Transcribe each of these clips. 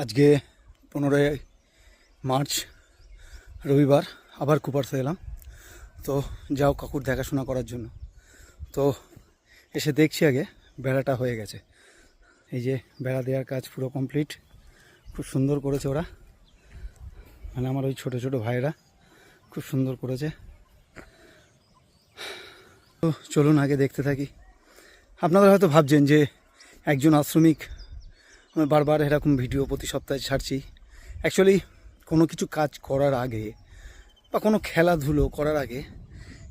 আজকে 15 মার্চ রবিবার আবার কুপারসে এলাম। তো যাও কাকুর দেখাশোনা করার জন্য। তো এসে দেখছি আগে বেড়াটা হয়ে গেছে। এই যে বেড়া দেওয়ার কাজ পুরো কমপ্লিট, খুব সুন্দর করেছে ওরা, মানে আমার ওই ছোটো ছোটো ভাইরা খুব সুন্দর করেছে। তো চলুন আগে দেখতে থাকি। আপনারা হয়তো ভাবছেন যে একজন আশ্রমিক আমি বারবার এরকম ভিডিও প্রতি সপ্তাহে ছাড়ছি। অ্যাকচুয়ালি কোনো কিছু কাজ করার আগে বা কোনো খেলাধুলো করার আগে,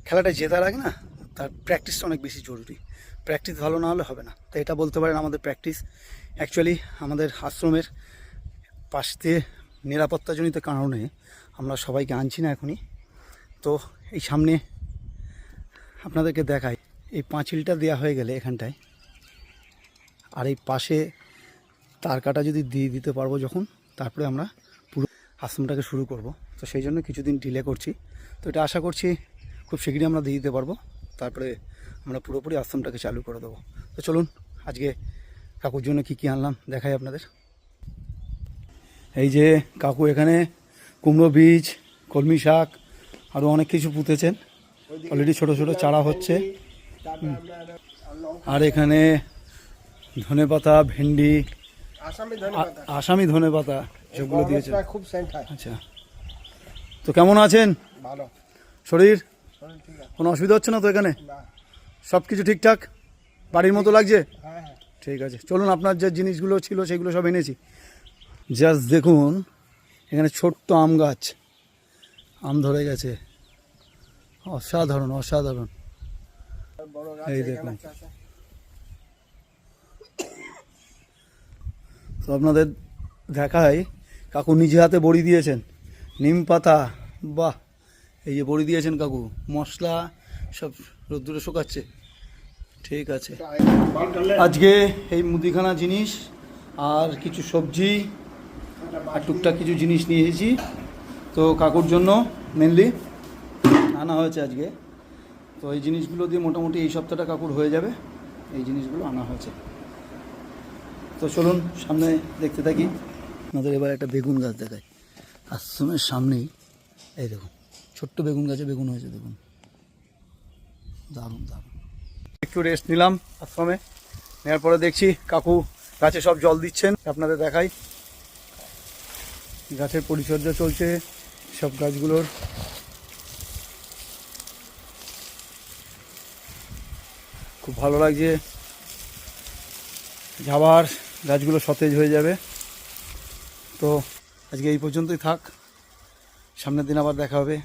খেলাটা জেতার আগে না, তার প্র্যাকটিসটা অনেক বেশি জরুরি। প্র্যাকটিস ভালো না হলে হবে না। তো এটা বলতে পারেন আমাদের প্র্যাকটিস। অ্যাকচুয়ালি আমাদের আশ্রমের পাশ দিয়ে নিরাপত্তাজনিত কারণে আমরা সবাইকে আনছি না এখনই। তো এই সামনে আপনাদেরকে দেখাই, এই পাঁচিলটা দেওয়া হয়ে গেলে এখানটায়, আর এই পাশে তার কাটা যদি দিয়ে দিতে পারবো যখন, তারপরে আমরা পুরো আশ্রমটাকে শুরু করব। তো সেই জন্য কিছুদিন ডিলে করছি। তো এটা আশা করছি খুব শীঘ্রই আমরা দিয়ে দিতে পারবো, তারপরে আমরা পুরোপুরি আশ্রমটাকে চালু করে দেবো। তো চলুন আজকে কাকুর জন্য কি আনলাম দেখাই আপনাদের। এই যে কাকু এখানে কুমড়ো বীজ, কলমি শাক, আরও অনেক কিছু পুঁতেছেন। অলরেডি ছোট ছোট চারা হচ্ছে। আর এখানে ধনেপাতা, ভেন্ডি, আসামি ধনেপাতা যেগুলো দিয়েছেন। আচ্ছা, তো কেমন আছেন? ভালো। শরীর কোনো অসুবিধা হচ্ছে না তো? এখানে সব কিছু ঠিকঠাক বাড়ির মতো লাগছে? ঠিক আছে, চলুন আপনার যে জিনিসগুলো ছিল সেগুলো সব এনেছি। জাস্ট দেখুন এখানে ছোট্ট আম গাছ, আম ধরে গেছে, অসাধারণ অসাধারণ। এই দেখুন, তো আপনাদের দেখায় কাকু নিজে হাতে বড়ি দিয়েছেন, নিম পাতা, বাহ! এই যে বড়ি দিয়েছেন কাকু, মশলা সব রোদ্দুরে শুকাচ্ছে। ঠিক আছে, আজকে এই মুদিখানা জিনিস আর কিছু সবজি আর টুকটাক কিছু জিনিস নিয়ে এসেছি। তো কাকুর জন্য মেনলি আনা হয়েছে আজকে। তো এই জিনিসগুলো দিয়ে মোটামুটি এই সপ্তাহটা কাকুর হয়ে যাবে। এই জিনিসগুলো আনা হয়েছে। তো চলুন সামনে দেখতে থাকি। আমাদের এবার একটা বেগুন গাছ দেখায় আশ্রমের সামনেই। এই দেখুন ছোট্ট বেগুন গাছে বেগুন হয়েছে, দেখুন দারুণ দারুণ। একটু রেস্ট নিলাম আশ্রমে, নেওয়ার পরে দেখছি কাকু গাছে সব জল দিচ্ছেন। আপনাদের দেখাই, গাছের পরিচর্যা চলছে সব গাছগুলোর। খুব ভালো লাগছে, আবার গাছগুলো সতেজ হয়ে যাবে। তো আজকে এই পর্যন্তই থাক, সামনের দিন আবার দেখা হবে।